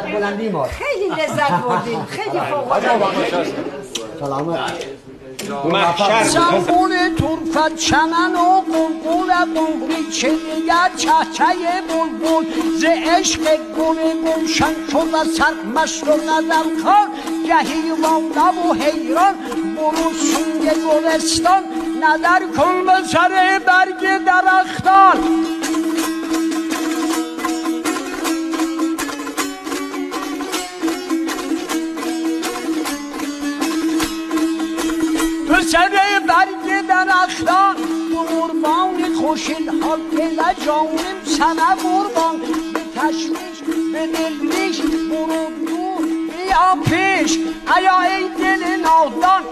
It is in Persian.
بلندی ما خیلی لذت بردیم خیلی فوق‌العاده. سلامت. زبون طرفت چمن و قلقل قمری چه دیگر چهچه بلبل ز عشق گل گلشن شد و سرمشت و نظر خان گهی وانده و حیران برو سوی گلستان نظر کن به سر برگ درختان. تو سر برگ درختان قربان خوشین حال دل جانم سنه قربان به تشویش به دلریش برو دور بیا پیش ایا ای دل نادان